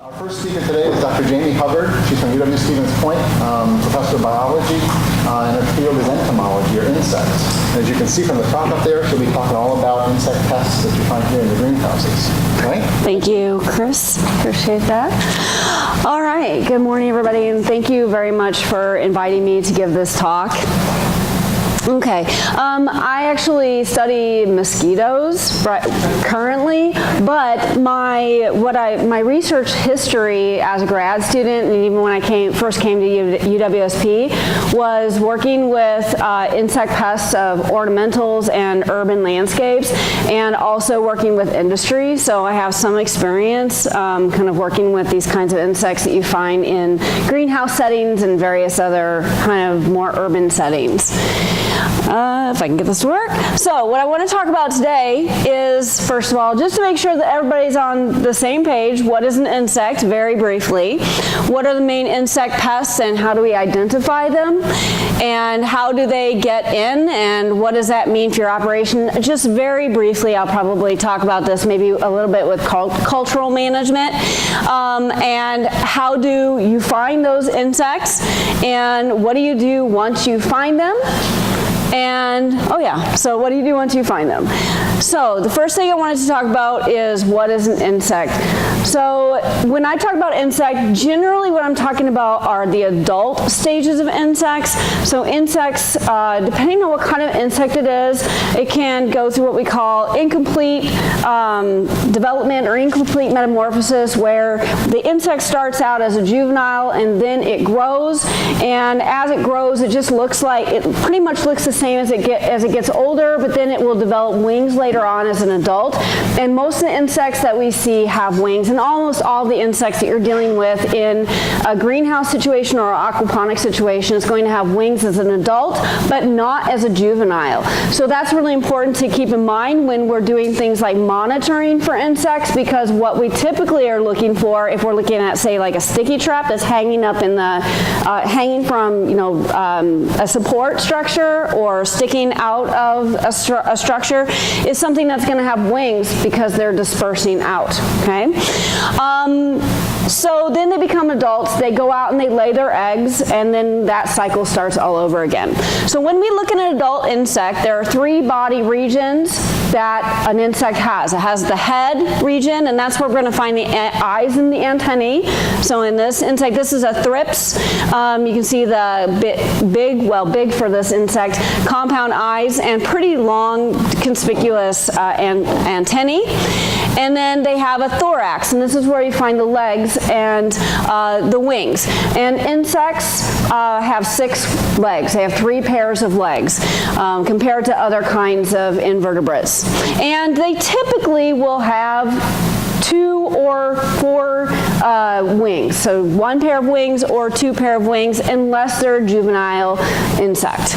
Our first speaker today is Dr. Jamie Hubbard. She's from UW Stevens Point, professor of biology, and her field is entomology, or insects. And as you can see from the talk up there, she'll be talking all about insect pests that you find here in the greenhouses. Right? Thank you, Chris. Appreciate that. All right. Good morning, everybody, and thank you very much for inviting me to give this talk. Okay, I actually study mosquitoes currently, but my research history as a grad student, and even when I first came to UWSP, was working with insect pests of ornamentals and urban landscapes, and also working with industry. So I have some experience kind of working with these kinds of insects that you find in greenhouse settings and various other kind of more urban settings. If I can get this to work. So what I want to talk about today is, first of all, just to make sure that everybody's on the same page, what is an insect, very briefly. What are the main insect pests and how do we identify them? And how do they get in? And what does that mean for your operation? Just very briefly, I'll probably talk about this maybe a little bit with cultural management. And how do you find those insects? And what do you do once you find them? And, oh yeah, so what do you do once you find them? So the first thing I wanted to talk about is what is an insect. So when I talk about insect, generally what I'm talking about are the adult stages of insects. So insects, depending on what kind of insect it is, it can go through what we call incomplete development or incomplete metamorphosis, where the insect starts out as a juvenile and then it grows, and as it grows it just looks like, it pretty much looks the same as it gets older, but then it will develop wings later on as an adult. And most of the insects that we see have wings, and almost all the insects that you're dealing with in a greenhouse situation or an aquaponics situation is going to have wings as an adult, but not as a juvenile. So that's really important to keep in mind when we're doing things like monitoring for insects, because what we typically are looking for, if we're looking at, say, like a sticky trap that's hanging up in the, hanging from, a support structure or sticking out of a structure, is something that's going to have wings because they're dispersing out, okay? So then they become adults, they go out and they lay their eggs, and then that cycle starts all over again. So when we look at an adult insect, there are 3 body regions that an insect has. It has the head region, and that's where we're going to find the eyes and the antennae. So in this insect, this is a Thrips. You can see the big for this insect, compound eyes and pretty long, conspicuous antennae. And then they have a thorax, and this is where you find the legs and the wings. And insects have 6 legs. They have 3 pairs of legs compared to other kinds of invertebrates. And they typically will have 2 or 4 wings. So 1 pair of wings or 2 pair of wings, unless they're a juvenile insect.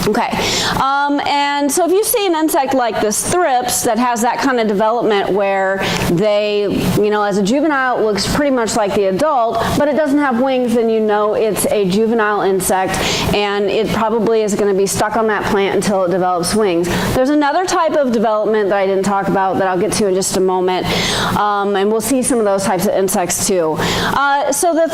Okay, and so if you see an insect like this Thrips that has that kind of development where they, as a juvenile it looks pretty much like the adult, but it doesn't have wings, then you know it's a juvenile insect, and it probably is going to be stuck on that plant until it develops wings. There's another type of development that I didn't talk about that I'll get to in just a moment, and we'll see some of those types of insects too. So the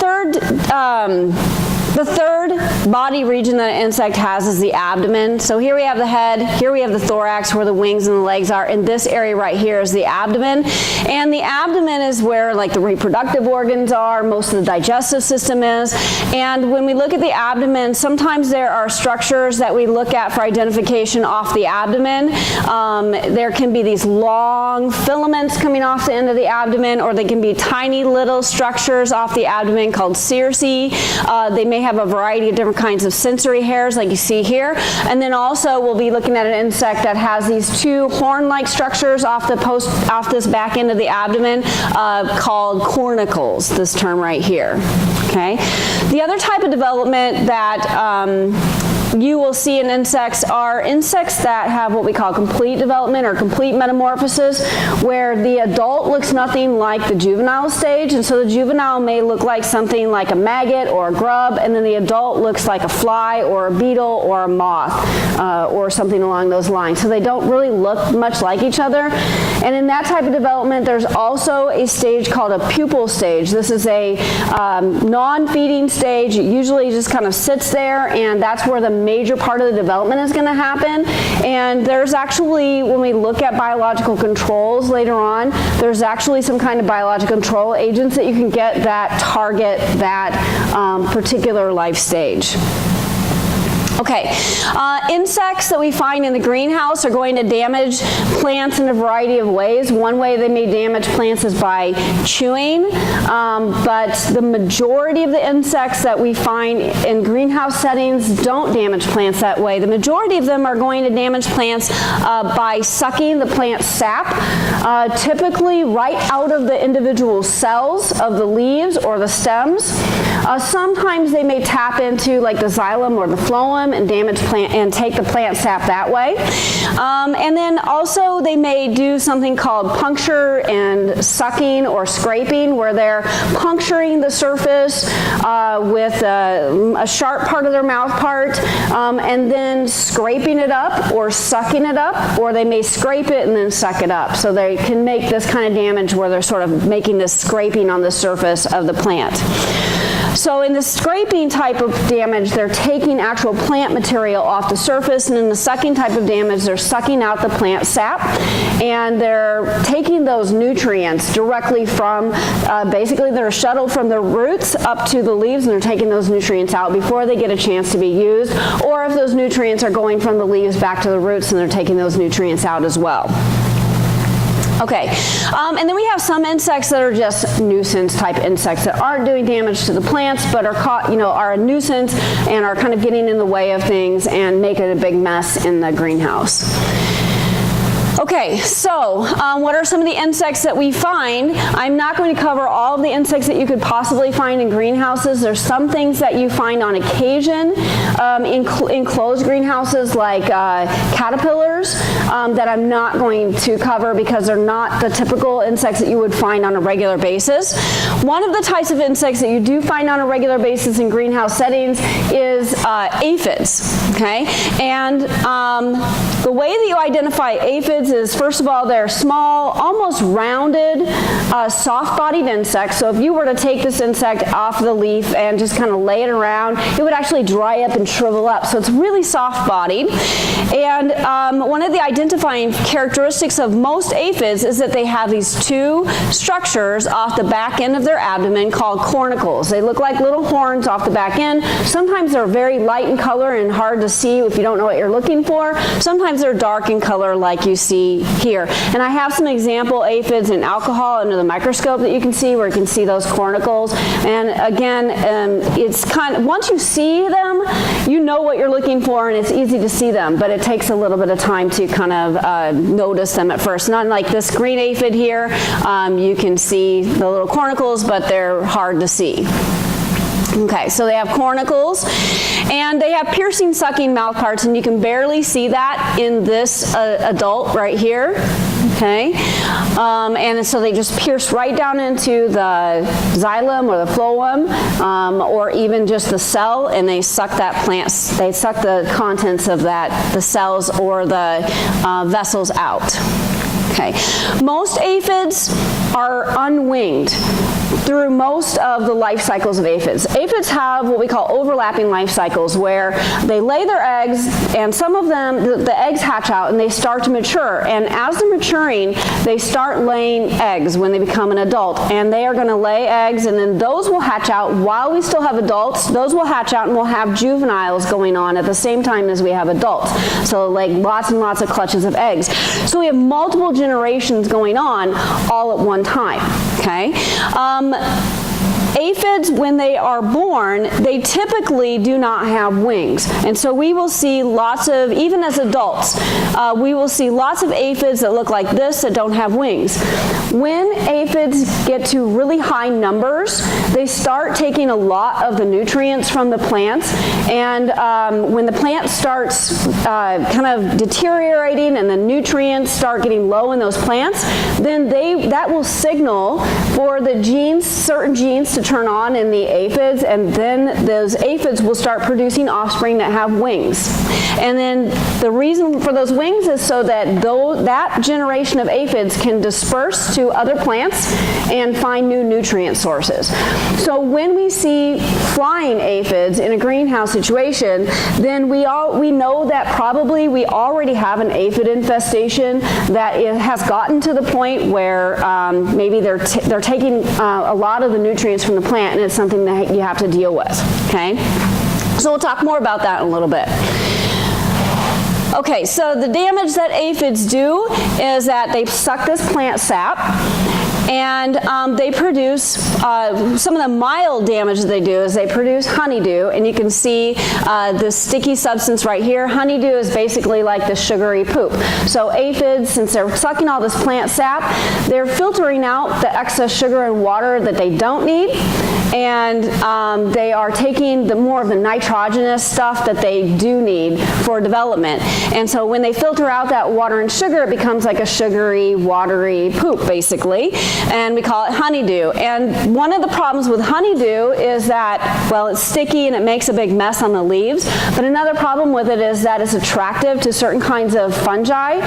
third body region that an insect has is the abdomen. So here we have the head, here we have the thorax where the wings and the legs are, and this area right here is the abdomen. And the abdomen is where like the reproductive organs are, most of the digestive system is. And when we look at the abdomen, sometimes there are structures that we look at for identification off the abdomen. There can be these long filaments coming off the end of the abdomen, or they can be tiny little structures off the abdomen called cerci. They may have a variety of different kinds of sensory hairs like you see here. And then also we'll be looking at an insect that has these 2 horn-like structures off this back end of the abdomen called cornicles, this term right here. Okay. The other type of development that you will see in insects are insects that have what we call complete development or complete metamorphosis, where the adult looks nothing like the juvenile stage, and so the juvenile may look like something like a maggot or a grub, and then the adult looks like a fly or a beetle or a moth or something along those lines. So they don't really look much like each other. And in that type of development, there's also a stage called a pupal stage. This is a non-feeding stage. It usually just kind of sits there, and that's where the major part of the development is going to happen. And there's actually, when we look at biological controls later on, there's actually some kind of biological control agents that you can get that target that particular life stage. Okay, insects that we find in the greenhouse are going to damage plants in a variety of ways. One way they may damage plants is by chewing, but the majority of the insects that we find in greenhouse settings don't damage plants that way. The majority of them are going to damage plants by sucking the plant sap, typically right out of the individual cells of the leaves or the stems. Sometimes they may tap into like the xylem or the phloem and damage plant and take the plant sap that way. And then also they may do something called puncture and sucking or scraping, where they're puncturing the surface with a sharp part of their mouth part and then scraping it up or sucking it up, or they may scrape it and then suck it up. So they can make this kind of damage where they're sort of making this scraping on the surface of the plant. So in the scraping type of damage, they're taking actual plant material off the surface, and in the sucking type of damage, they're sucking out the plant sap, and they're taking those nutrients directly from, basically they're shuttled from the roots up to the leaves, and they're taking those nutrients out before they get a chance to be used, or if those nutrients are going from the leaves back to the roots, and they're taking those nutrients out as well. Okay, and then we have some insects that are just nuisance type insects that aren't doing damage to the plants, but are caught, are a nuisance and are kind of getting in the way of things and making a big mess in the greenhouse. Okay, so what are some of the insects that we find? I'm not going to cover all of the insects that you could possibly find in greenhouses. There's some things that you find on occasion in closed greenhouses, like caterpillars, that I'm not going to cover because they're not the typical insects that you would find on a regular basis. One of the types of insects that you do find on a regular basis in greenhouse settings is aphids, okay? And the way that you identify aphids is, first of all, they're small, almost rounded, soft-bodied insects. So if you were to take this insect off the leaf and just kind of lay it around, it would actually dry up and shrivel up. So it's really soft-bodied. And one of the identifying characteristics of most aphids is that they have these two structures off the back end of their abdomen called cornicles. They look like little horns off the back end. Sometimes they're very light in color and hard to see if you don't know what you're looking for. Sometimes they're dark in color like you see here. And I have some example aphids in alcohol under the microscope that you can see, where you can see those cornicles. And again, it's kind of, once you see them, you know what you're looking for, and it's easy to see them, but it takes a little bit of time to kind of notice them at first. Not like this green aphid here, you can see the little cornicles, but they're hard to see. Okay, so they have cornicles, and they have piercing, sucking mouth parts, and you can barely see that in this adult right here. Okay, and so they just pierce right down into the xylem or the phloem, or even just the cell, and they suck that plant. They suck the contents of that, the cells or the vessels out. Okay, most aphids are unwinged through most of the life cycles of aphids. Aphids have what we call overlapping life cycles, where they lay their eggs, and some of them, the eggs hatch out and they start to mature. And as they're maturing, they start laying eggs when they become an adult. And they are going to lay eggs, and then those will hatch out while we still have adults. Those will hatch out, and we'll have juveniles going on at the same time as we have adults. So like lots and lots of clutches of eggs. So we have multiple generations going on all at one time. Okay. aphids, when they are born, they typically do not have wings. And so we will see lots of, even as adults, we will see lots of aphids that look like this that don't have wings. When aphids get to really high numbers, they start taking a lot of the nutrients from the plants, and when the plant starts kind of deteriorating and the nutrients start getting low in those plants, then that will signal for the genes, certain genes, to turn on in the aphids, and then those aphids will start producing offspring that have wings. And then the reason for those wings is so that that generation of aphids can disperse to other plants and find new nutrient sources. So when we see flying aphids in a greenhouse situation, then we know that probably we already have an aphid infestation that has gotten to the point where maybe they're taking a lot of the nutrients from the plant, and it's something that you have to deal with, okay? So we'll talk more about that in a little bit. Okay, so the damage that aphids do is that they suck this plant sap, and they produce, some of the mild damage that they do is they produce honeydew, and you can see this sticky substance right here. Honeydew is basically like the sugary poop. So aphids, since they're sucking all this plant sap, they're filtering out the excess sugar and water that they don't need, and they are taking more of the nitrogenous stuff that they do need for development. And so when they filter out that water and sugar, it becomes like a sugary, watery poop, basically. And we call it honeydew. And one of the problems with honeydew is that, well, it's sticky and it makes a big mess on the leaves. But another problem with it is that it's attractive to certain kinds of fungi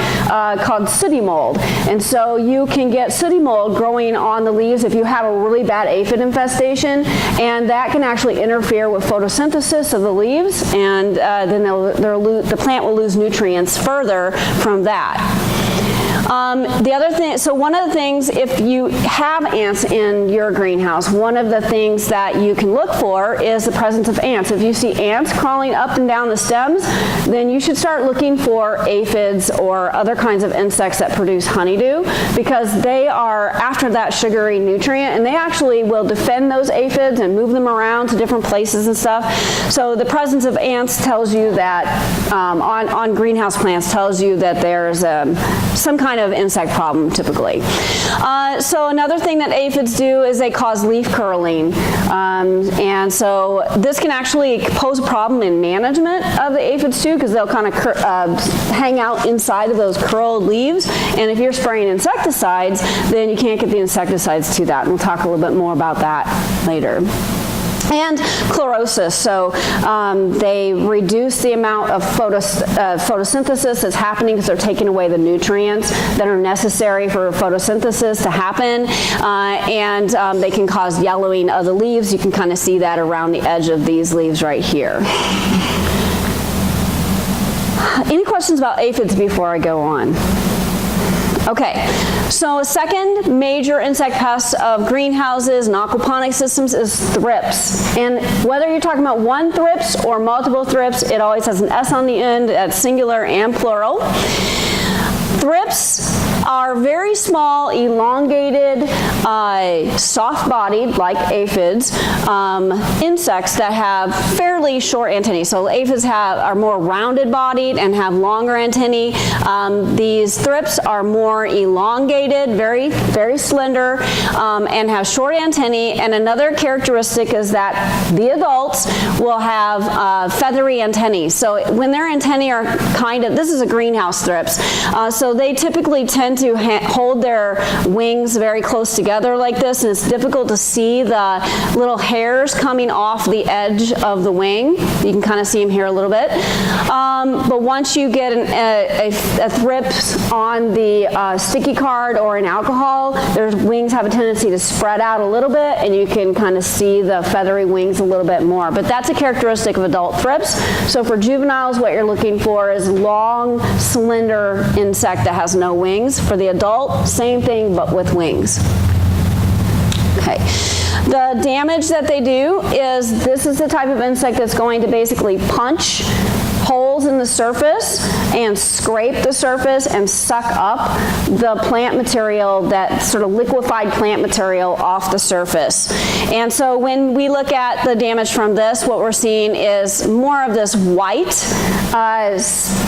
called sooty mold. And so you can get sooty mold growing on the leaves if you have a really bad aphid infestation, and that can actually interfere with photosynthesis of the leaves, and then the plant will lose nutrients further from that. The other thing, so one of the things, if you have ants in your greenhouse, one of the things that you can look for is the presence of ants. If you see ants crawling up and down the stems, then you should start looking for aphids or other kinds of insects that produce honeydew, because they are after that sugary nutrient, and they actually will defend those aphids and move them around to different places and stuff. So the presence of ants tells you that, on greenhouse plants, tells you that there's some kind of insect problem typically. So another thing that aphids do is they cause leaf curling, and so this can actually pose a problem in management of the aphids too, because they'll kind of hang out inside of those curled leaves, and if you're spraying insecticides, then you can't get the insecticides to that, and we'll talk a little bit more about that later. And chlorosis, so they reduce the amount of photosynthesis that's happening because they're taking away the nutrients that are necessary for photosynthesis to happen, and they can cause yellowing of the leaves. You can kind of see that around the edge of these leaves right here. Any questions about aphids before I go on? Okay, so a second major insect pest of greenhouses and aquaponics systems is thrips. And whether you're talking about one thrips or multiple thrips, it always has an S on the end, that's singular and plural. Thrips are very small, elongated, soft-bodied, like aphids, insects that have fairly short antennae. So aphids are more rounded-bodied and have longer antennae. These thrips are more elongated, very, very slender, and have short antennae. And another characteristic is that the adults will have feathery antennae. So when their antennae are this is a greenhouse thrips, so they typically tend to hold their wings very close together like this, and it's difficult to see the little hairs coming off the edge of the wing. You can kind of see them here a little bit. But once you get a thrips on the sticky card or in alcohol, their wings have a tendency to spread out a little bit, and you can kind of see the feathery wings a little bit more. But that's a characteristic of adult thrips. So for juveniles, what you're looking for is long, slender insect that has no wings. For the adult, same thing, but with wings. Okay. The damage that they do is, this is the type of insect that's going to basically punch holes in the surface and scrape the surface and suck up the plant material, that sort of liquefied plant material off the surface. And so when we look at the damage from this, what we're seeing is more of this white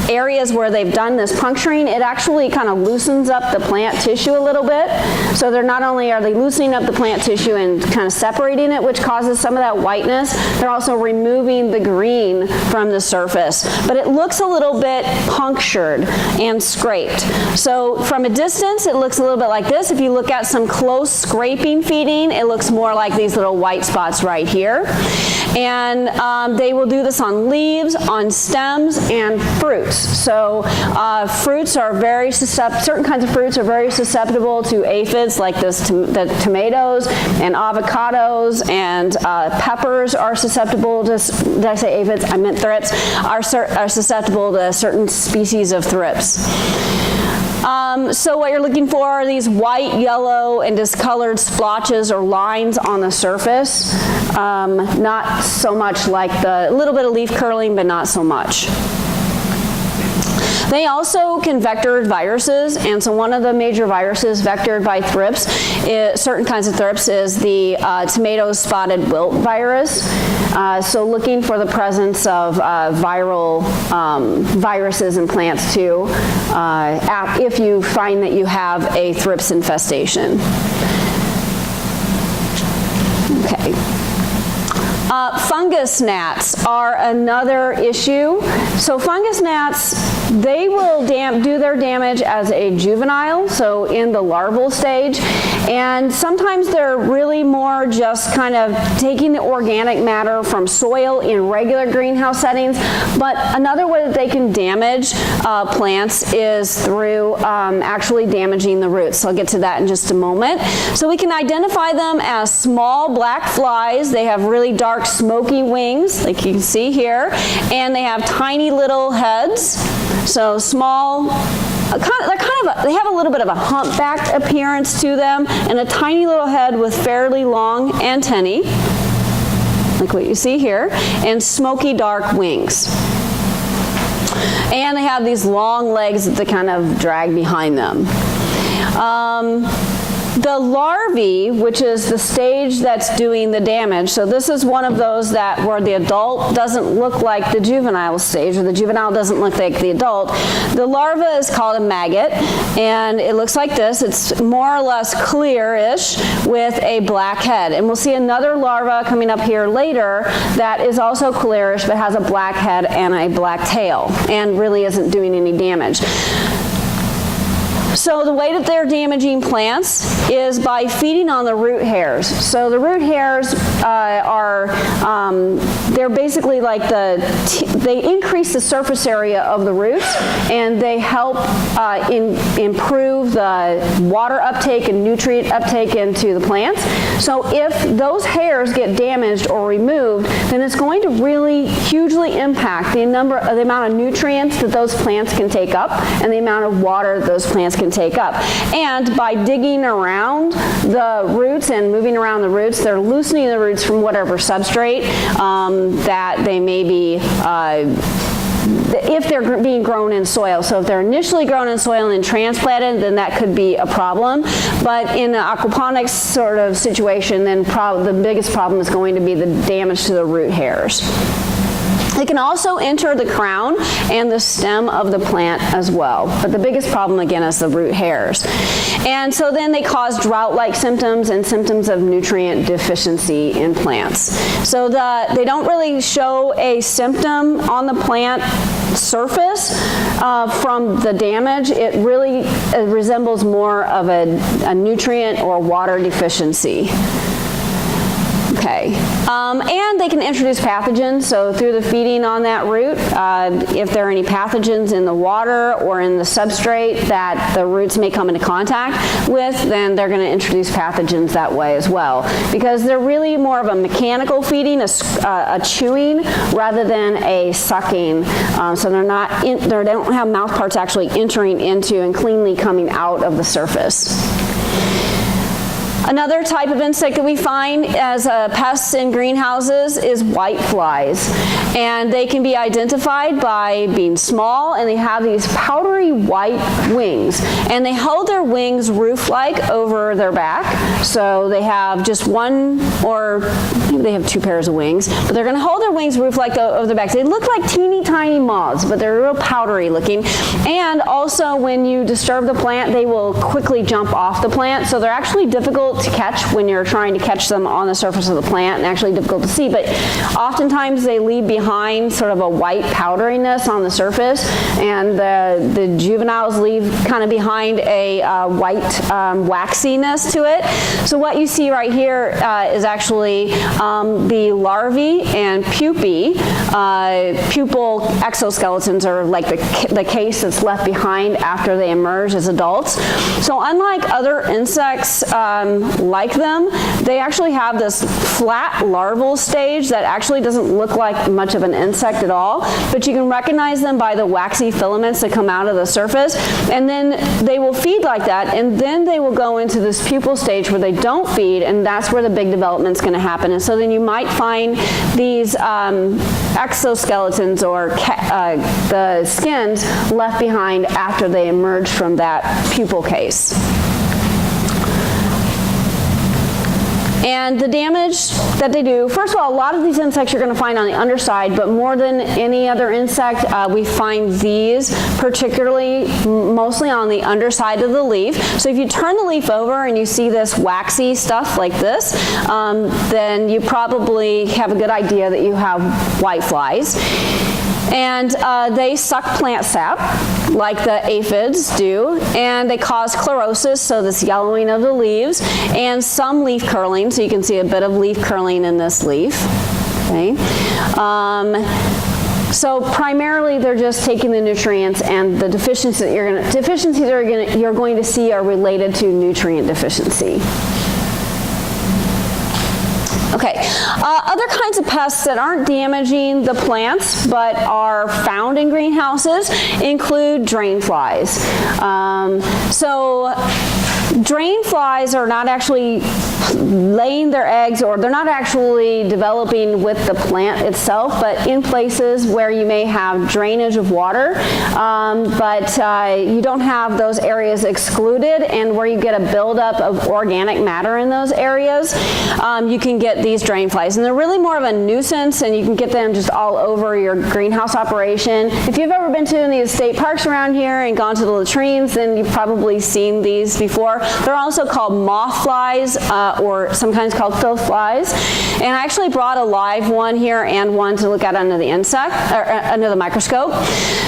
areas where they've done this puncturing. It actually kind of loosens up the plant tissue a little bit. So they're not only are they loosening up the plant tissue and kind of separating it, which causes some of that whiteness, they're also removing the green from the surface. But it looks a little bit punctured and scraped. So from a distance, it looks a little bit like this. If you look at some close scraping feeding, it looks more like these little white spots right here. And they will do this on leaves, on stems, and fruits. So fruits are very susceptible, certain kinds of fruits are very susceptible to aphids, like the tomatoes and avocados, and peppers are susceptible to, did I say aphids? I meant thrips, are susceptible to certain species of thrips. So what you're looking for are these white, yellow, and discolored splotches or lines on the surface. Not so much like a little bit of leaf curling, but not so much. They also can vector viruses, and so one of the major viruses vectored by thrips, certain kinds of thrips, is the tomato spotted wilt virus. So looking for the presence of viral viruses in plants too, if you find that you have a thrips infestation. Okay. Fungus gnats are another issue. So fungus gnats, they will do their damage as a juvenile, so in the larval stage, and sometimes they're really more just kind of taking the organic matter from soil in regular greenhouse settings. But another way that they can damage plants is through actually damaging the roots. So I'll get to that in just a moment. So we can identify them as small black flies. They have really dark smoky wings, like you can see here, and they have tiny little heads. So small, they have a little bit of a humpbacked appearance to them, and a tiny little head with fairly long antennae, like what you see here, and smoky dark wings. And they have these long legs that they kind of drag behind them. The larvae, which is the stage that's doing the damage, so this is one of those where the adult doesn't look like the juvenile stage, or the juvenile doesn't look like the adult. The larva is called a maggot, and it looks like this. It's more or less clearish with a black head. And we'll see another larva coming up here later that is also clearish but has a black head and a black tail and really isn't doing any damage. So the way that they're damaging plants is by feeding on the root hairs. So the root hairs they're basically like they increase the surface area of the roots, and they help improve the water uptake and nutrient uptake into the plants. So if those hairs get damaged or removed, then it's going to really hugely impact the amount of nutrients that those plants can take up and the amount of water that those plants can take up. And by digging around the roots and moving around the roots, they're loosening the roots from whatever substrate that they may be, if they're being grown in soil. So if they're initially grown in soil and transplanted, then that could be a problem. But in an aquaponics sort of situation, then the biggest problem is going to be the damage to the root hairs. They can also enter the crown and the stem of the plant as well. But the biggest problem, again, is the root hairs. And so then they cause drought-like symptoms and symptoms of nutrient deficiency in plants. So they don't really show a symptom on the plant surface from the damage. It really resembles more of a nutrient or water deficiency. Okay, and they can introduce pathogens, so through the feeding on that root, if there are any pathogens in the water or in the substrate that the roots may come into contact with, then they're going to introduce pathogens that way as well, because they're really more of a mechanical feeding, a chewing, rather than a sucking, so they don't have mouth parts actually entering into and cleanly coming out of the surface. Another type of insect that we find as pests in greenhouses is whiteflies. And they can be identified by being small, and they have these powdery white wings. And they hold their wings roof-like over their back. So they have just one, or maybe they have two pairs of wings, but they're going to hold their wings roof-like over their back. So they look like teeny tiny moths, but they're real powdery looking. And also when you disturb the plant, they will quickly jump off the plant. So they're actually difficult to catch when you're trying to catch them on the surface of the plant, and actually difficult to see. But oftentimes they leave behind sort of a white powderiness on the surface, and the juveniles leave kind of behind a white waxiness to it. So what you see right here is actually the larvae and pupae. Pupal exoskeletons are like the case that's left behind after they emerge as adults. So unlike other insects like them, they actually have this flat larval stage that actually doesn't look like much of an insect at all, but you can recognize them by the waxy filaments that come out of the surface, and then they will feed like that, and then they will go into this pupal stage where they don't feed, and that's where the big development's going to happen. And so then you might find these exoskeletons, or the skins, left behind after they emerge from that pupal case. And the damage that they do, first of all, a lot of these insects you're going to find on the underside, but more than any other insect, we find these particularly mostly on the underside of the leaf. So if you turn the leaf over and you see this waxy stuff like this, then you probably have a good idea that you have whiteflies. And they suck plant sap, like the aphids do, and they cause chlorosis, so this yellowing of the leaves, and some leaf curling, so you can see a bit of leaf curling in this leaf. Okay. So primarily they're just taking the nutrients, and the deficiencies that you're going to see are related to nutrient deficiency. Okay, other kinds of pests that aren't damaging the plants but are found in greenhouses include drain flies. So drain flies are not actually laying their eggs, or they're not actually developing with the plant itself, but in places where you may have drainage of water, but you don't have those areas excluded, and where you get a buildup of organic matter in those areas, you can get these drain flies. And they're really more of a nuisance, and you can get them just all over your greenhouse operation. If you've ever been to any of the state parks around here and gone to the latrines, then you've probably seen these before. They're also called moth flies, or sometimes called filth flies. And I actually brought a live one here and one to look at under the under the microscope.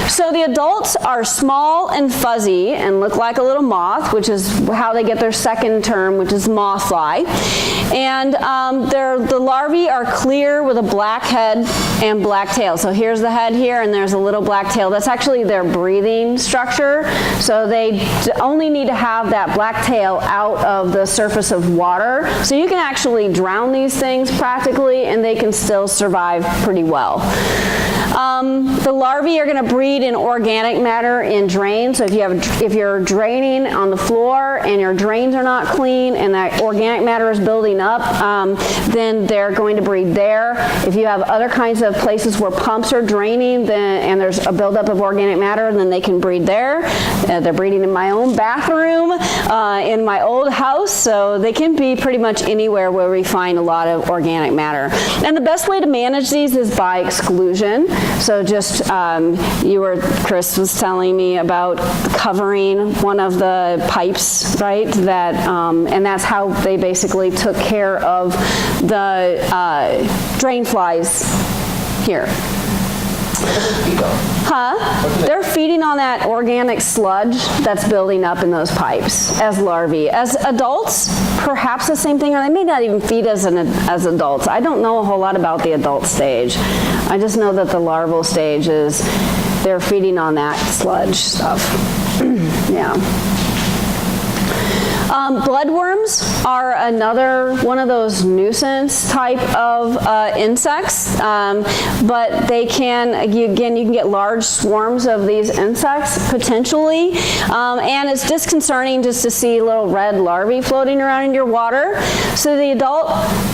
So the adults are small and fuzzy and look like a little moth, which is how they get their second term, which is moth fly. And the larvae are clear with a black head and black tail. So here's the head here, and there's a little black tail. That's actually their breathing structure. So they only need to have that black tail out of the surface of water. So you can actually drown these things practically, and they can still survive pretty well. The larvae are going to breed in organic matter in drains. So if you're draining on the floor and your drains are not clean and that organic matter is building up, then they're going to breed there. If you have other kinds of places where pumps are draining and there's a buildup of organic matter, then they can breed there. They're breeding in my own bathroom, in my old house, so they can be pretty much anywhere where we find a lot of organic matter. And the best way to manage these is by exclusion. So just, Chris was telling me about covering one of the pipes, right? And that's how they basically took care of the drain flies here. They're feeding on that organic sludge that's building up in those pipes as larvae. As adults, perhaps the same thing, or they may not even feed as adults. I don't know a whole lot about the adult stage. I just know that the larval stage is they're feeding on that sludge stuff. Yeah. Bloodworms are another one of those nuisance type of insects, but they can, again, you can get large swarms of these insects potentially, and it's disconcerting just to see little red larvae floating around in your water. So the adult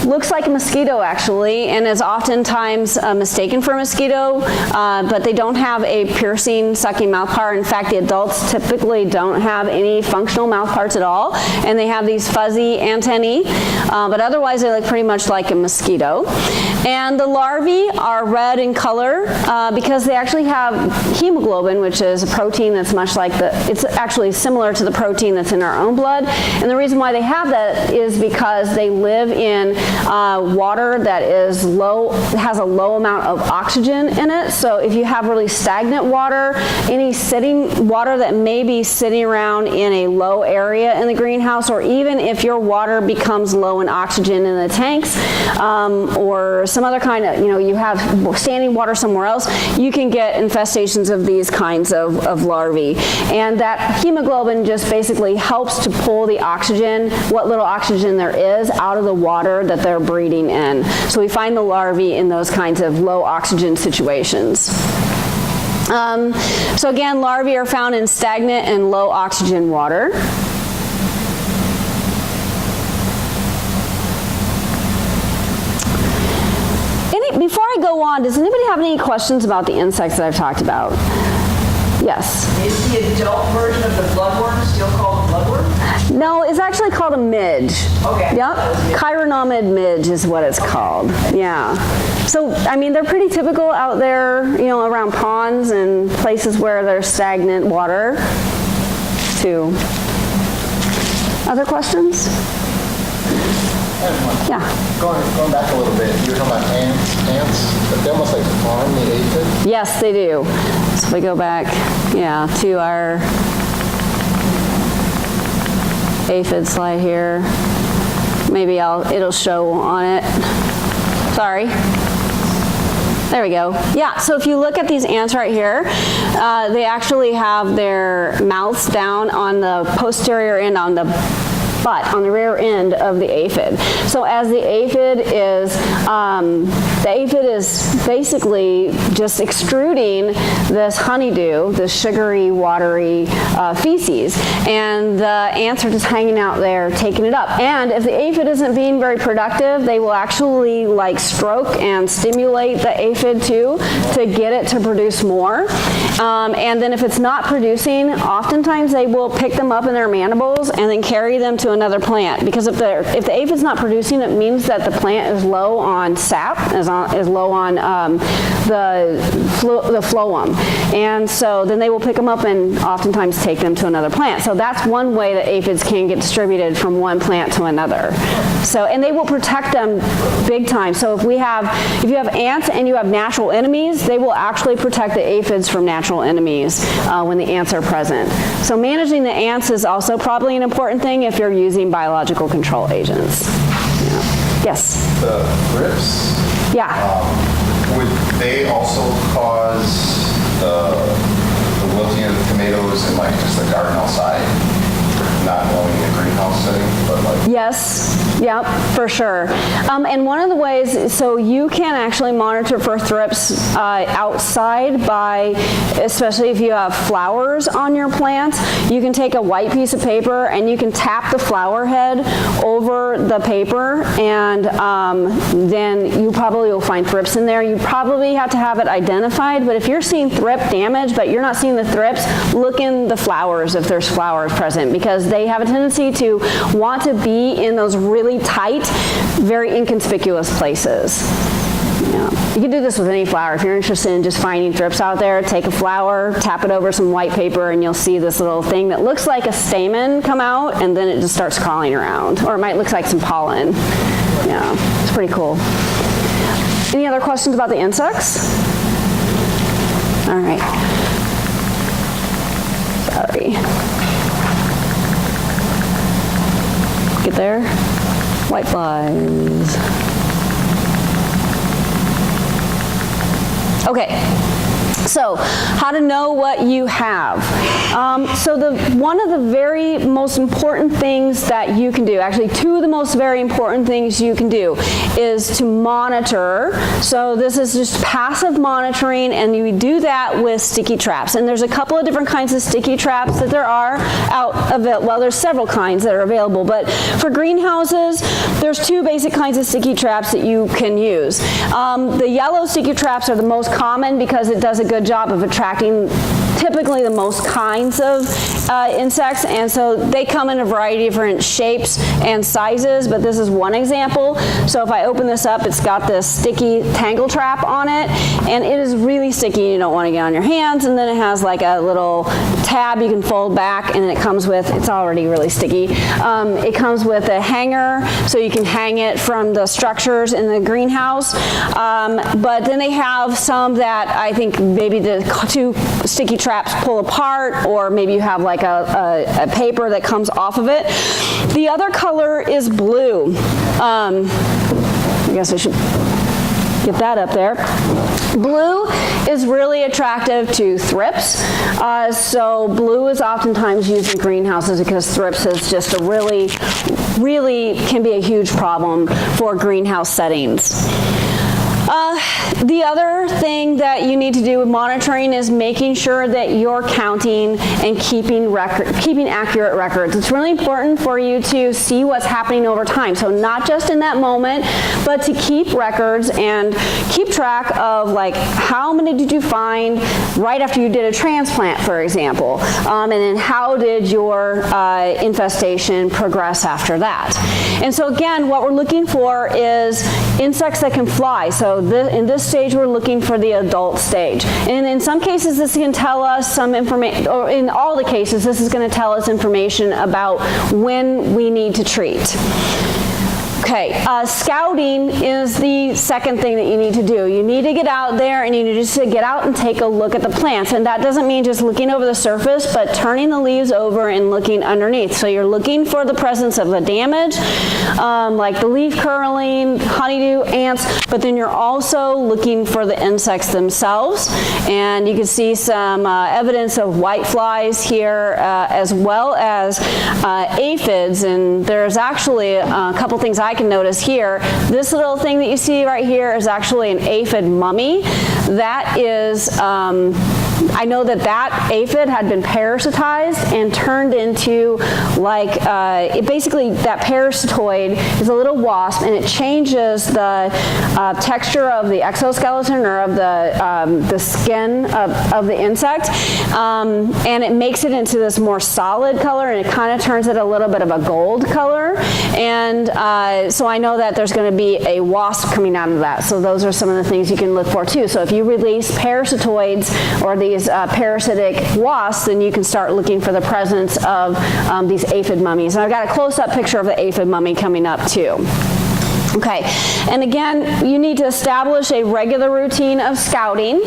looks like a mosquito actually, and is oftentimes mistaken for a mosquito, but they don't have a piercing, sucking mouth part. In fact, the adults typically don't have any functional mouth parts at all, and they have these fuzzy antennae, but otherwise they look pretty much like a mosquito. And the larvae are red in color because they actually have hemoglobin, which is a protein that's much like it's actually similar to the protein that's in our own blood. And the reason why they have that is because they live in water that is has a low amount of oxygen in it. So if you have really stagnant water, any sitting water that may be sitting around in a low area in the greenhouse, or even if your water becomes low in oxygen in the tanks, or some other kind of, you have standing water somewhere else, you can get infestations of these kinds of larvae. And that hemoglobin just basically helps to pull the oxygen, what little oxygen there is, out of the water that they're breeding in. So we find the larvae in those kinds of low oxygen situations. So again, larvae are found in stagnant and low oxygen water. Before I go on, does anybody have any questions about the insects that I've talked about? Yes? Is the adult version of the bloodworm still called bloodworm? No, it's actually called a midge. Okay. Yep. Chironomid midge is what it's called. Yeah. So, I mean, they're pretty typical out there, around ponds and places where there's stagnant water, too. Other questions? Yeah. Going back a little bit, you were talking about ants, but they almost like farm the aphid? Yes, they do. So if we go back, to our aphid slide here. Maybe it'll show on it. Sorry. There we go. Yeah, so if you look at these ants right here, they actually have their mouths down on the posterior end, on the butt, on the rear end of the aphid. So as the aphid is basically just extruding this honeydew, this sugary, watery feces, and the ants are just hanging out there taking it up. And if the aphid isn't being very productive, they will actually stroke and stimulate the aphid too to get it to produce more. And then if it's not producing, oftentimes they will pick them up in their mandibles and then carry them to another plant, because if the aphid's not producing, it means that the plant is low on sap, is low on the phloem, and so then they will pick them up and oftentimes take them to another plant. So that's one way that aphids can get distributed from one plant to another. So, and they will protect them big time. So if you have ants and you have natural enemies, they will actually protect the aphids from natural enemies when the ants are present. So managing the ants is also probably an important thing if you're using biological control agents. Yeah. Yes? The Fripps? Yeah. Would they also cause the wilting of the tomatoes in just the garden outside? Not only in a greenhouse setting, but Yes, yep, for sure. And one of the ways, so you can actually monitor for thrips outside by, especially if you have flowers on your plants, you can take a white piece of paper and you can tap the flower head over the paper, and then you probably will find thrips in there. You probably have to have it identified, but if you're seeing thrip damage but you're not seeing the thrips, look in the flowers if there's flowers present, because they have a tendency to want to be in those really tight, very inconspicuous places. Yeah. You can do this with any flower. If you're interested in just finding thrips out there, take a flower, tap it over some white paper, and you'll see this little thing that looks like a stamen come out, and then it just starts crawling around. Or it might look like some pollen. Yeah, it's pretty cool. Any other questions about the insects? All right. Sorry. Get there. White flies. Okay. So, how to know what you have. One of the very most important things that you can do, actually two of the most very important things you can do, is to monitor. So this is just passive monitoring, and you do that with sticky traps. And there's a couple of different kinds of sticky traps that there are out of it. Well, there's several kinds that are available, but for greenhouses, there's two basic kinds of sticky traps that you can use. The yellow sticky traps are the most common because it does a good job of attracting typically the most kinds of insects, and so they come in a variety of different shapes and sizes, but this is one example. So if I open this up, it's got this sticky tangle trap on it, and it is really sticky. You don't want to get on your hands, and then it has like a little tab you can fold back, and it comes with, it's already really sticky, it comes with a hanger, so you can hang it from the structures in the greenhouse, but then they have some that I think maybe the two sticky traps pull apart, or maybe you have like a paper that comes off of it. The other color is blue. I guess I should get that up there. Blue is really attractive to thrips. So blue is oftentimes used in greenhouses because thrips is just a really can be a huge problem for greenhouse settings. The other thing that you need to do with monitoring is making sure that you're counting and keeping accurate records. It's really important for you to see what's happening over time. So not just in that moment, but to keep records and keep track of like how many did you find right after you did a transplant, for example, and then how did your infestation progress after that. And so again, what we're looking for is insects that can fly. So in this stage, we're looking for the adult stage. And in some cases, this can tell us some information, or in all the cases, this is going to tell us information about when we need to treat. Okay, scouting is the second thing that you need to do. You need to get out there and you need to get out and take a look at the plants. And that doesn't mean just looking over the surface, but turning the leaves over and looking underneath. So you're looking for the presence of the damage, like the leaf curling, honeydew, ants, but then you're also looking for the insects themselves. And you can see some evidence of whiteflies here, as well as aphids. And there's actually a couple things I can notice here. This little thing that you see right here is actually an aphid mummy. That is, I know that aphid had been parasitized and turned into like, basically that parasitoid is a little wasp, and it changes the texture of the exoskeleton or of the skin of the insect, and it makes it into this more solid color, and it kind of turns it a little bit of a gold color. And so I know that there's going to be a wasp coming out of that. So those are some of the things you can look for too. So if you release parasitoids or these parasitic wasps, then you can start looking for the presence of these aphid mummies. And I've got a close-up picture of the aphid mummy coming up too. Okay, and again, you need to establish a regular routine of scouting.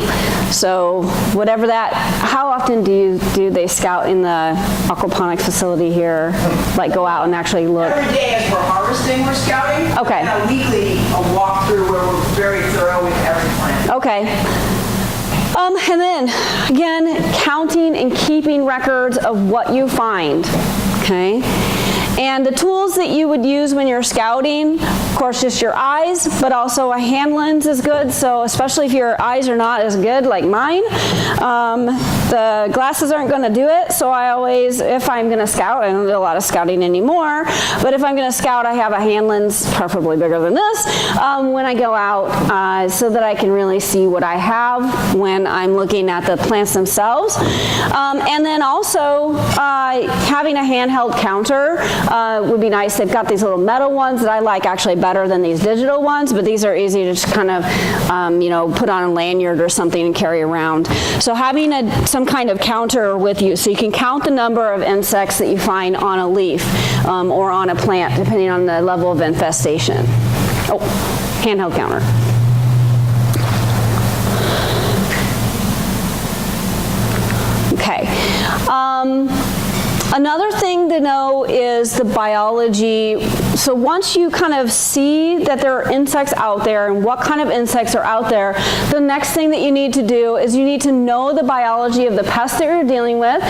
So whatever that, how often do they scout in the aquaponics facility here? Like go out and actually look? Every day as we're harvesting, we're scouting. Okay. And weekly, a walkthrough where we're very thorough with every plant. Okay. And then, again, counting and keeping records of what you find, okay? And the tools that you would use when you're scouting, of course, just your eyes, but also a hand lens is good. So especially if your eyes are not as good like mine, the glasses aren't going to do it. So I always, if I'm going to scout, I don't do a lot of scouting anymore, but if I'm going to scout, I have a hand lens, preferably bigger than this, when I go out, so that I can really see what I have when I'm looking at the plants themselves. And then also having a handheld counter would be nice. They've got these little metal ones that I like actually better than these digital ones, but these are easy to just kind of, put on a lanyard or something and carry around. So having some kind of counter with you, so you can count the number of insects that you find on a leaf or on a plant, depending on the level of infestation. Oh, handheld counter. Okay. Another thing to know is the biology So once you kind of see that there are insects out there and what kind of insects are out there, the next thing that you need to do is you need to know the biology of the pest that you're dealing with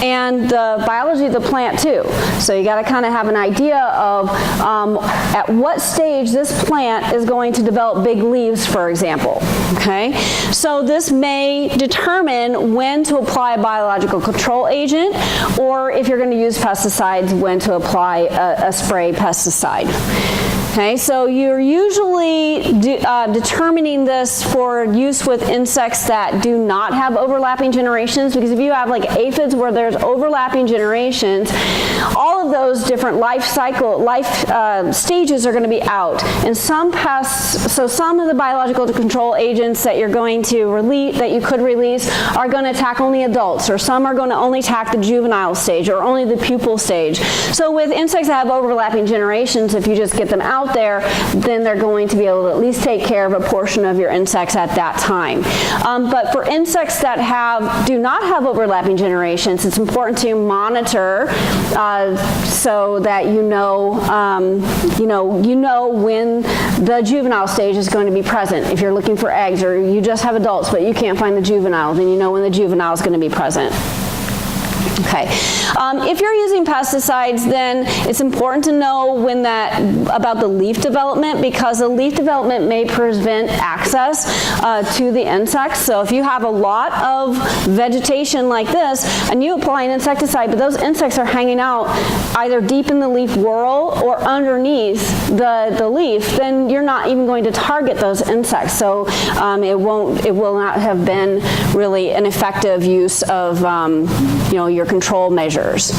and the biology of the plant too. So you got to kind of have an idea of at what stage this plant is going to develop big leaves, for example. Okay, so this may determine when to apply a biological control agent, or if you're going to use pesticides, when to apply a spray pesticide. Okay, so you're usually determining this for use with insects that do not have overlapping generations, because if you have like aphids where there's overlapping generations, all of those different life stages are going to be out. And some pests, so some of the biological control agents that you're going to release, that you could release, are going to attack only adults, or some are going to only attack the juvenile stage or only the pupal stage. So with insects that have overlapping generations, if you just get them out there, then they're going to be able to at least take care of a portion of your insects at that time. But for insects that do not have overlapping generations, it's important to monitor so that you know when the juvenile stage is going to be present. If you're looking for eggs, or you just have adults but you can't find the juvenile, then you know when the juvenile is going to be present. Okay. If you're using pesticides, then it's important to know about the leaf development, because the leaf development may prevent access to the insects. So if you have a lot of vegetation like this and you apply an insecticide, but those insects are hanging out either deep in the leaf whorl or underneath the leaf, then you're not even going to target those insects. So it will not have been really an effective use of your control measures.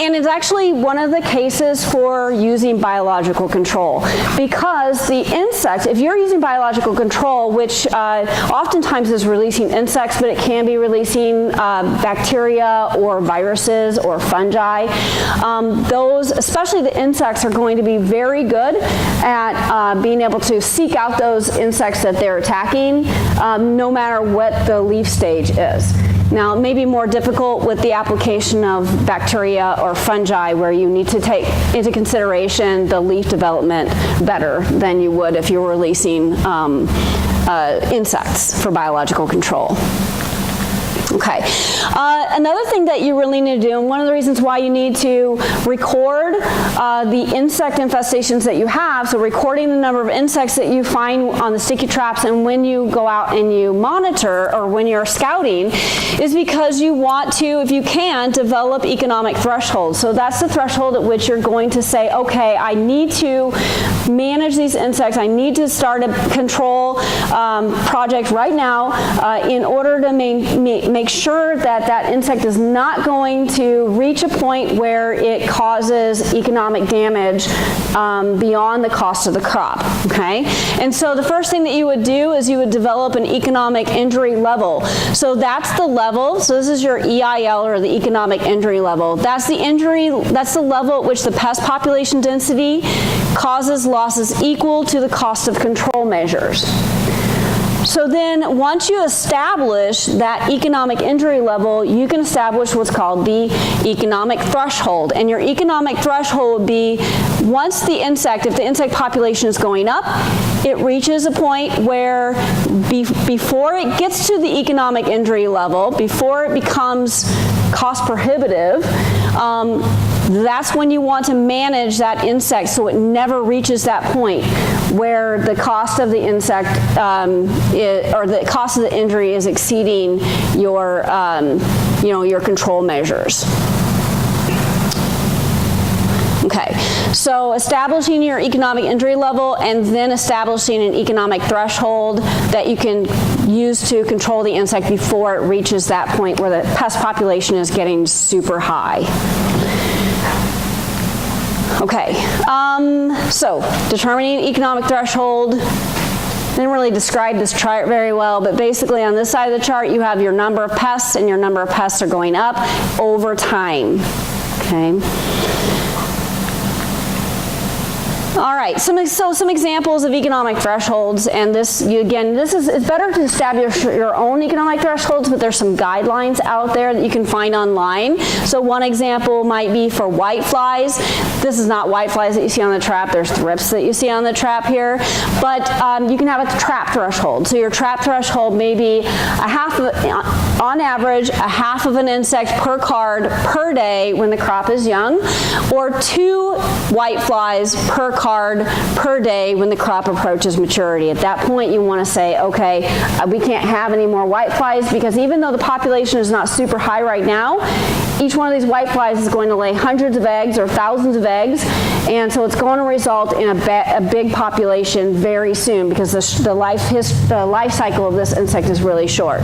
And it's actually one of the cases for using biological control, because the insects, if you're using biological control, which oftentimes is releasing insects, but it can be releasing bacteria or viruses or fungi, those, especially the insects, are going to be very good at being able to seek out those insects that they're attacking, no matter what the leaf stage is. Now, it may be more difficult with the application of bacteria or fungi, where you need to take into consideration the leaf development better than you would if you were releasing insects for biological control. Okay. Another thing that you really need to do, and one of the reasons why you need to record the insect infestations that you have, so recording the number of insects that you find on the sticky traps and when you go out and you monitor, or when you're scouting, is because you want to, if you can, develop economic thresholds. So that's the threshold at which you're going to say, okay, I need to manage these insects, I need to start a control project right now in order to make sure that that insect is not going to reach a point where it causes economic damage beyond the cost of the crop, okay? And so the first thing that you would do is you would develop an economic injury level. So that's the level, so this is your EIL, or the economic injury level. That's the level at which the pest population density causes losses equal to the cost of control measures. So then, once you establish that economic injury level, you can establish what's called the economic threshold. And your economic threshold would be, once the insect, if the insect population is going up, it reaches a point where before it gets to the economic injury level, before it becomes cost prohibitive, that's when you want to manage that insect so it never reaches that point where the cost of the insect or the cost of the injury is exceeding your your control measures. Okay, so establishing your economic injury level and then establishing an economic threshold that you can use to control the insect before it reaches that point where the pest population is getting super high. Okay, so determining economic threshold. Didn't really describe this chart very well, but basically on this side of the chart you have your number of pests, and your number of pests are going up over time. Okay. All right, some examples of economic thresholds, and it's better to establish your own economic thresholds, but there's some guidelines out there that you can find online. So one example might be for whiteflies. This is not whiteflies that you see on the trap, there's thrips that you see on the trap here, but you can have a trap threshold. So your trap threshold may be on average, a half of an insect per card per day when the crop is young, or 2 whiteflies per card per day when the crop approaches maturity. At that point, you want to say, okay, we can't have any more whiteflies, because even though the population is not super high right now, each one of these whiteflies is going to lay hundreds of eggs or thousands of eggs, and so it's going to result in a big population very soon, because the life cycle of this insect is really short.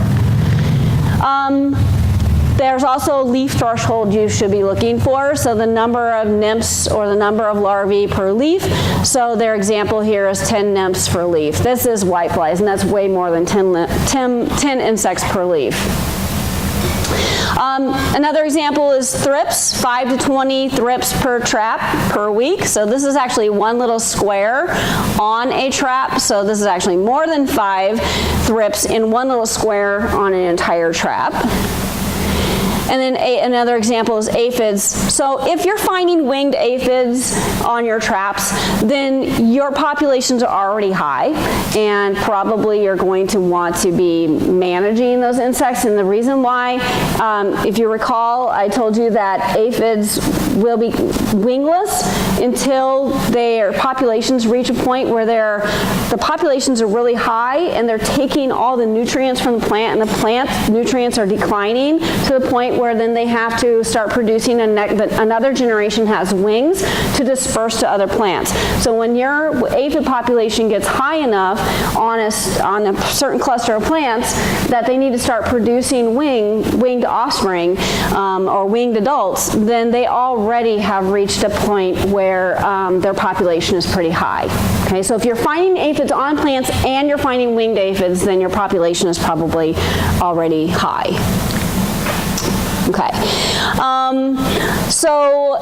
There's also a leaf threshold you should be looking for, so the number of nymphs or the number of larvae per leaf. So their example here is 10 nymphs per leaf. This is whiteflies, and that's way more than 10 insects per leaf. Another example is thrips, 5 to 20 thrips per trap per week. So this is actually one little square on a trap. So this is actually more than 5 thrips in one little square on an entire trap. And then another example is aphids. So if you're finding winged aphids on your traps, then your populations are already high, and probably you're going to want to be managing those insects. And the reason why, if you recall, I told you that aphids will be wingless until their populations reach a point where the populations are really high and they're taking all the nutrients from the plant, and the plant nutrients are declining to the point where then they have to start producing another generation has wings to disperse to other plants. So when your aphid population gets high enough on a certain cluster of plants that they need to start producing winged offspring or winged adults, then they already have reached a point where their population is pretty high. Okay, so if you're finding aphids on plants and you're finding winged aphids, then your population is probably already high. Okay, so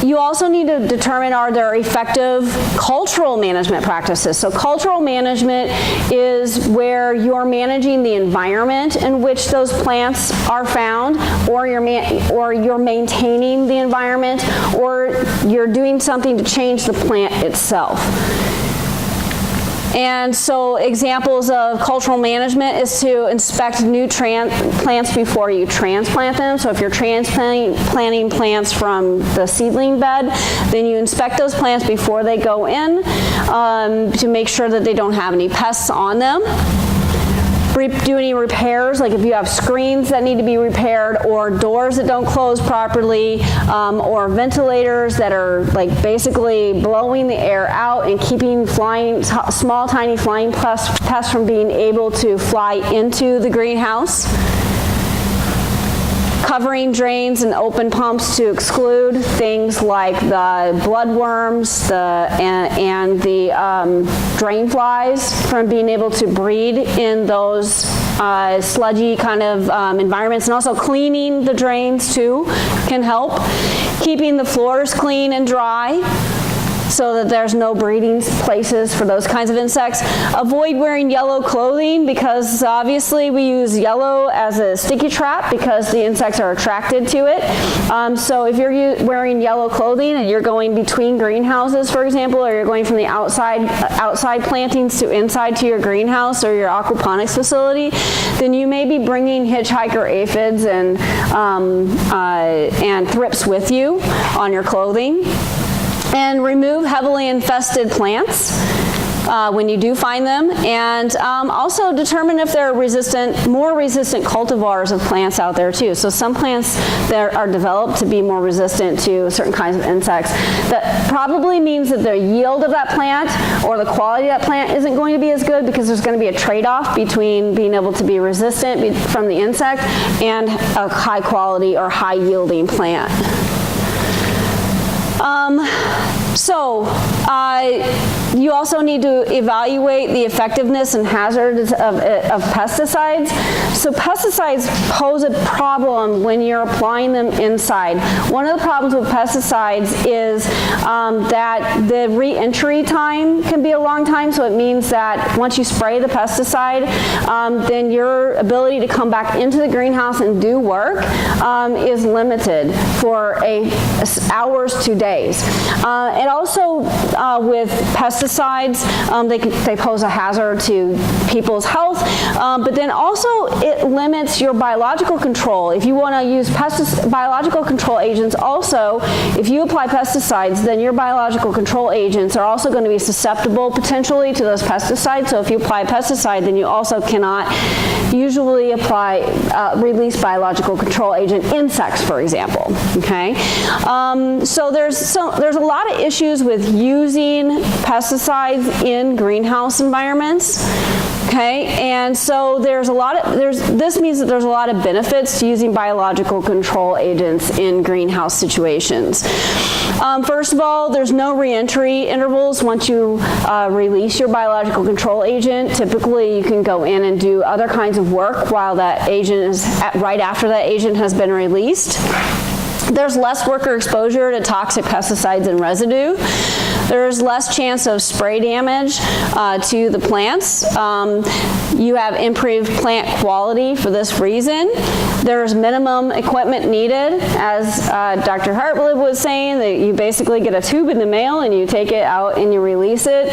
you also need to determine, are there effective cultural management practices? So cultural management is where you're managing the environment in which those plants are found, or you're maintaining the environment, or you're doing something to change the plant itself. And so examples of cultural management is to inspect new plants before you transplant them. So if you're transplanting plants from the seedling bed, then you inspect those plants before they go in to make sure that they don't have any pests on them. Do any repairs, like if you have screens that need to be repaired, or doors that don't close properly, or ventilators that are like basically blowing the air out and keeping small tiny flying pests from being able to fly into the greenhouse. Covering drains and open pumps to exclude things like the bloodworms and the drain flies from being able to breed in those sludgy kind of environments. And also cleaning the drains too can help. Keeping the floors clean and dry, so that there's no breeding places for those kinds of insects. Avoid wearing yellow clothing, because obviously we use yellow as a sticky trap because the insects are attracted to it. So if you're wearing yellow clothing and you're going between greenhouses, for example, or you're going from the outside plantings to inside to your greenhouse or your aquaponics facility, then you may be bringing hitchhiker aphids and thrips with you on your clothing. And remove heavily infested plants when you do find them, and also determine if there are more resistant cultivars of plants out there too. So some plants that are developed to be more resistant to certain kinds of insects. That probably means that the yield of that plant or the quality of that plant isn't going to be as good, because there's going to be a trade-off between being able to be resistant from the insect and a high quality or high yielding plant. You also need to evaluate the effectiveness and hazards of pesticides. So pesticides pose a problem when you're applying them inside. One of the problems with pesticides is that the re-entry time can be a long time, so it means that once you spray the pesticide, then your ability to come back into the greenhouse and do work is limited for hours to days. And also with pesticides, they pose a hazard to people's health, but then also it limits your biological control. If you want to use biological control agents also, if you apply pesticides, then your biological control agents are also going to be susceptible potentially to those pesticides. So if you apply a pesticide, then you also cannot usually apply, release biological control agent insects, for example, okay? So there's a lot of issues with using pesticides in greenhouse environments. Okay, and so this means that there's a lot of benefits to using biological control agents in greenhouse situations. First of all, there's no re-entry intervals once you release your biological control agent. Typically, you can go in and do other kinds of work while that agent is, right after that agent has been released. There's less worker exposure to toxic pesticides and residue. There's less chance of spray damage to the plants. You have improved plant quality for this reason. There's minimum equipment needed, as Dr. Hartlib was saying, that you basically get a tube in the mail and you take it out and you release it.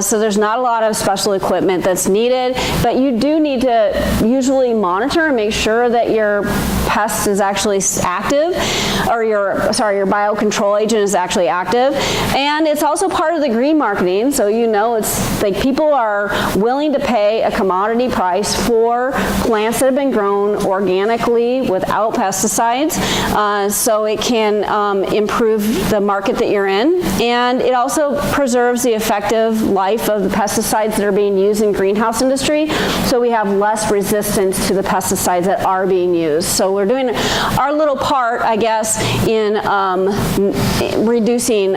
So there's not a lot of special equipment that's needed, but you do need to usually monitor and make sure that your pest is actually active, or your biocontrol agent is actually active. And it's also part of the green marketing, so you know it's like people are willing to pay a commodity price for plants that have been grown organically without pesticides, so it can improve the market that you're in. And it also preserves the effective life of the pesticides that are being used in greenhouse industry, so we have less resistance to the pesticides that are being used. So we're doing our little part, I guess, in reducing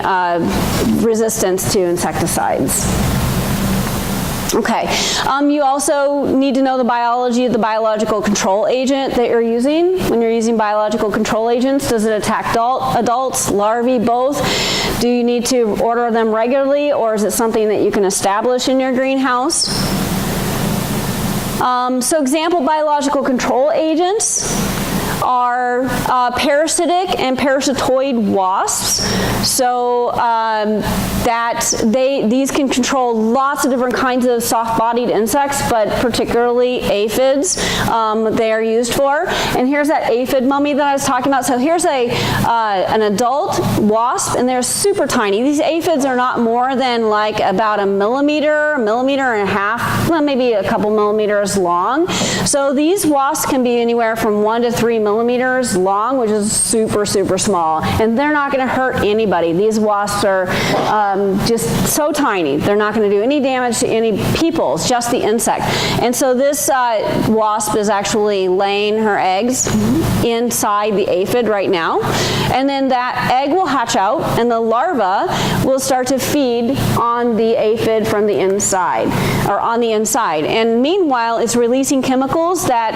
resistance to insecticides. Okay, you also need to know the biology of the biological control agent that you're using. When you're using biological control agents, does it attack adults, larvae, both? Do you need to order them regularly, or is it something that you can establish in your greenhouse? So example biological control agents are parasitic and parasitoid wasps. So these can control lots of different kinds of soft-bodied insects, but particularly aphids they are used for. And here's that aphid mummy that I was talking about. So here's an adult wasp, and they're super tiny. These aphids are not more than like about a millimeter and a half, well, maybe a couple millimeters long. So these wasps can be anywhere from 1 to 3 millimeters long, which is super, super small. And they're not going to hurt anybody. These wasps are just so tiny. They're not going to do any damage to any people. It's just the insect. And so this wasp is actually laying her eggs inside the aphid right now. And then that egg will hatch out, and the larva will start to feed on the aphid from the inside, or on the inside. And meanwhile, it's releasing chemicals that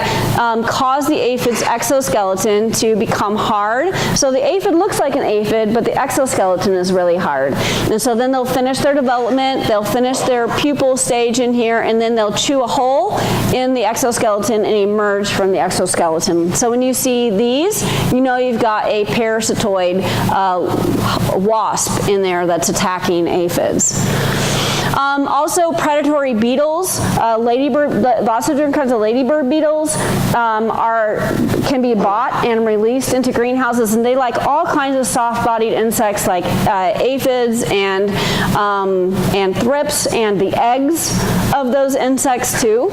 cause the aphid's exoskeleton to become hard. So the aphid looks like an aphid, but the exoskeleton is really hard. And so then they'll finish their development, they'll finish their pupal stage in here, and then they'll chew a hole in the exoskeleton and emerge from the exoskeleton. So when you see these, you know you've got a parasitoid wasp in there that's attacking aphids. Also, predatory beetles, lots of different kinds of ladybird beetles can be bought and released into greenhouses, and they like all kinds of soft-bodied insects like aphids and thrips and the eggs of those insects too.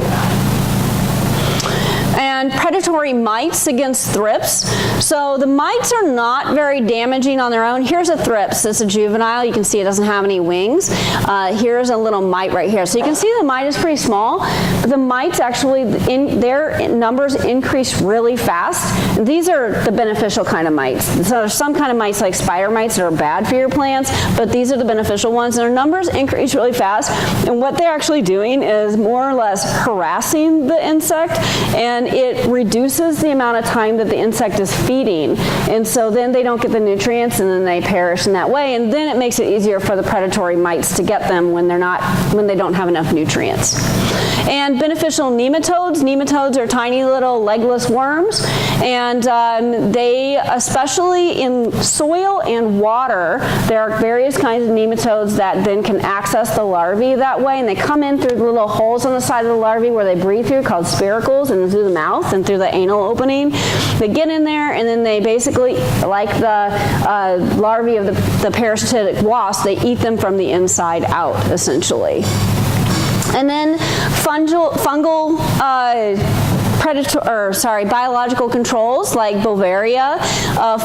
And predatory mites against thrips. So the mites are not very damaging on their own. Here's a thrips. It's a juvenile. You can see it doesn't have any wings. Here's a little mite right here. So you can see the mite is pretty small, but the mites actually, their numbers increase really fast. These are the beneficial kind of mites. So there's some kind of mites like spider mites that are bad for your plants, but these are the beneficial ones. And their numbers increase really fast. And what they're actually doing is more or less harassing the insect, and it reduces the amount of time that the insect is feeding. And so then they don't get the nutrients, and then they perish in that way. And then it makes it easier for the predatory mites to get them when they don't have enough nutrients. And beneficial nematodes. Nematodes are tiny little legless worms, and they, especially in soil and water, there are various kinds of nematodes that then can access the larvae that way, and they come in through little holes on the side of the larvae where they breathe through, called spiracles, and through the mouth and through the anal opening. They get in there, and then they basically, like the larvae of the parasitic wasp, they eat them from the inside out, essentially. And then biological controls like Bovaria,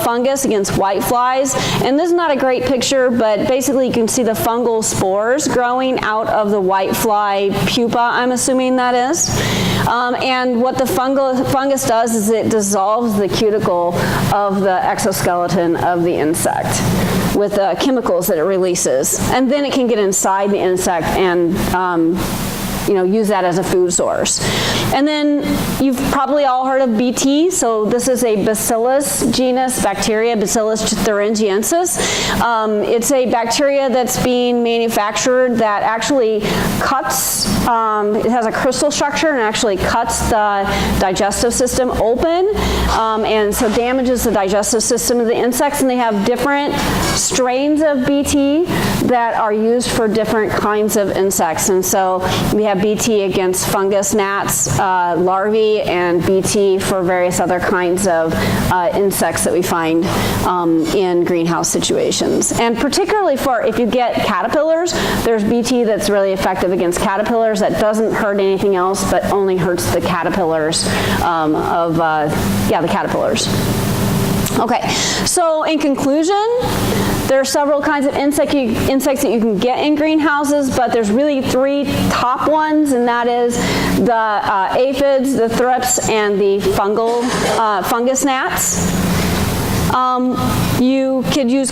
fungus against whiteflies. And this is not a great picture, but basically you can see the fungal spores growing out of the whitefly pupa, I'm assuming that is. And what the fungus does is it dissolves the cuticle of the exoskeleton of the insect with the chemicals that it releases. And then it can get inside the insect and use that as a food source. And then you've probably all heard of BT. So this is a Bacillus genus bacteria, Bacillus thuringiensis. It's a bacteria that's being manufactured that actually cuts, it has a crystal structure and actually cuts the digestive system open, and so damages the digestive system of the insects. And they have different strains of BT that are used for different kinds of insects. And so we have BT against Fungusgnats larvae, and BT for various other kinds of insects that we find in greenhouse situations. And particularly for if you get caterpillars, there's BT that's really effective against caterpillars that doesn't hurt anything else but only hurts the caterpillars the caterpillars. Okay, so in conclusion, there are several kinds of insects that you can get in greenhouses, but there's really three top ones, and that is the aphids, the thrips, and the fungus gnats. You could use,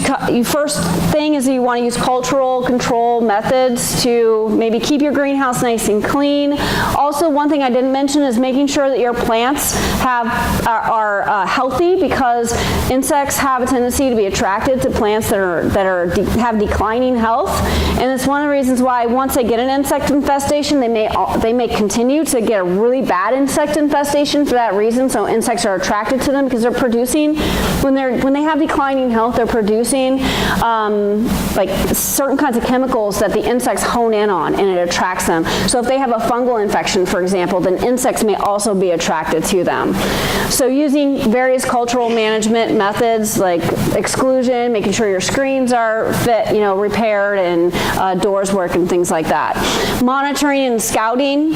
first thing is you want to use cultural control methods to maybe keep your greenhouse nice and clean. Also, one thing I didn't mention is making sure that your plants are healthy, because insects have a tendency to be attracted to plants that have declining health. And it's one of the reasons why once they get an insect infestation, they may continue to get a really bad insect infestation for that reason. So insects are attracted to them because they're producing, when they have declining health, they're producing like certain kinds of chemicals that the insects hone in on, and it attracts them. So if they have a fungal infection, for example, then insects may also be attracted to them. So using various cultural management methods like exclusion, making sure your screens are fit, repaired, and doors work and things like that. Monitoring and scouting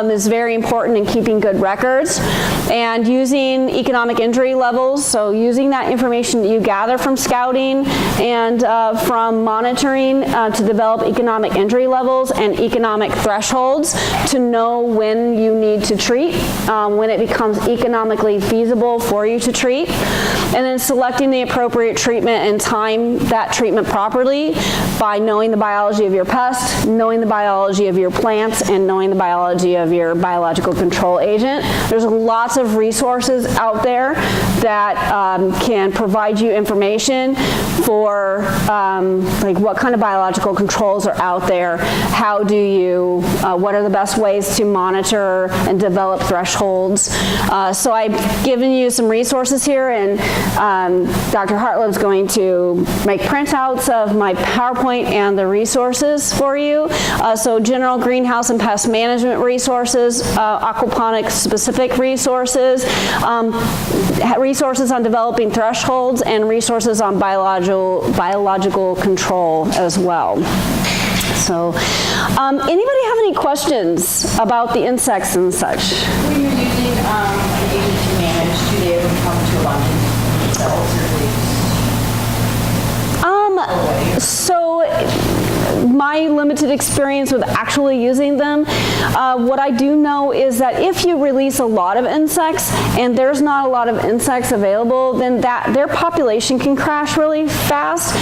is very important in keeping good records, and using economic injury levels. So using that information that you gather from scouting and from monitoring to develop economic injury levels and economic thresholds to know when you need to treat, when it becomes economically feasible for you to treat. And then selecting the appropriate treatment and time that treatment properly by knowing the biology of your pest, knowing the biology of your plants, and knowing the biology of your biological control agent. There's lots of resources out there that can provide you information for like what kind of biological controls are out there, how do you, what are the best ways to monitor and develop thresholds. So I've given you some resources here, and Dr. Hartleb's going to make printouts of my PowerPoint and the resources for you. So general greenhouse and pest management resources, aquaponics specific resources, resources on developing thresholds, and resources on biological control as well. So anybody have any questions about the insects and such? Were you using come to abundant cells or leaves? So my limited experience with actually using them, what I do know is that if you release a lot of insects and there's not a lot of insects available, then their population can crash really fast.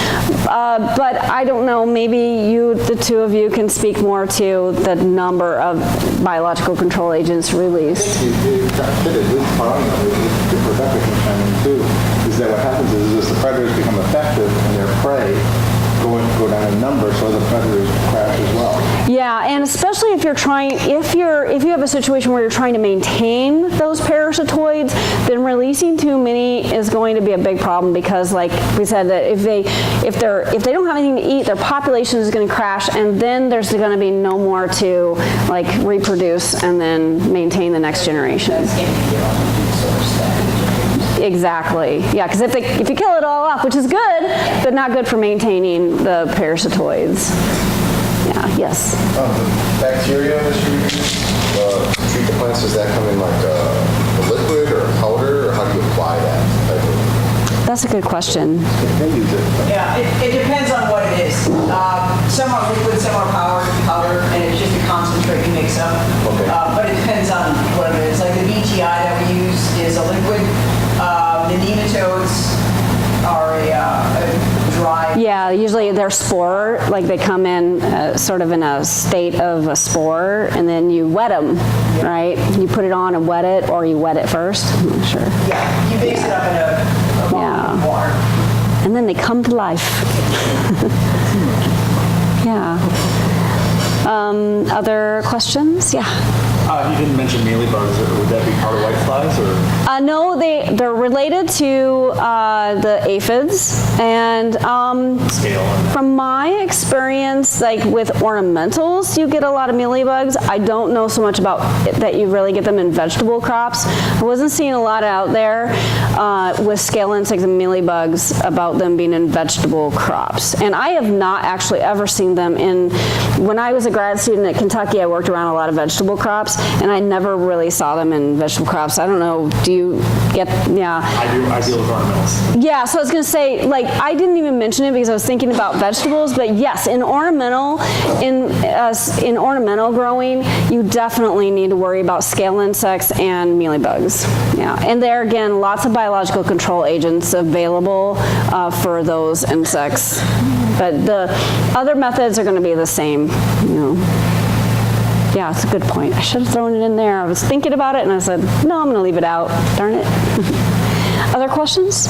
But I don't know, maybe the two of you can speak more to the number of biological control agents released. Rebecca can chime in too, is that what happens is the predators become effective and their prey go down in number, so the predators crash as well. Yeah, and especially if you have a situation where you're trying to maintain those parasitoids, then releasing too many is going to be a big problem, because like we said, that if they don't have anything to eat, their population is going to crash, and then there's going to be no more to like reproduce and then maintain the next generation. Exactly. Yeah, because if you kill it all off, which is good, but not good for maintaining the parasitoids. Yeah. Yes. The bacteria that you use to treat the plants, does that come in like a liquid or a powder, or how do you apply that? That's a good question. Yeah, it depends on what it is. Some are liquid, some are powder, and it's just a concentrate you mix up. Okay. But it depends on what it is. Like the BTI that we use is a liquid. The nematodes are a dry. Yeah, usually they're spore, like they come in sort of in a state of a spore, and then you wet them, right? You put it on and wet it, or you wet it first. I'm not sure. Yeah, you mix it up in a bowl of water. And then they come to life. Yeah. Other questions? Yeah. You didn't mention mealybugs. Would that be part of whiteflies, or? No, they're related to the aphids, and from my experience, like with ornamentals, you get a lot of mealybugs. I don't know so much about that you really get them in vegetable crops. I wasn't seeing a lot out there with scale insects and mealybugs about them being in vegetable crops, and I have not actually ever seen them in. When I was a grad student at Kentucky, I worked around a lot of vegetable crops, and I never really saw them in vegetable crops. I don't know, do you get, yeah. I deal with ornamentals. Yeah, so I was going to say, like, I didn't even mention it because I was thinking about vegetables, but yes, in ornamental growing, you definitely need to worry about scale insects and mealybugs. Yeah, and there again, lots of biological control agents available for those insects. But the other methods are going to be the same, you know. Yeah, it's a good point. I should have thrown it in there. I was thinking about it, and I said, no, I'm going to leave it out. Darn it. Other questions?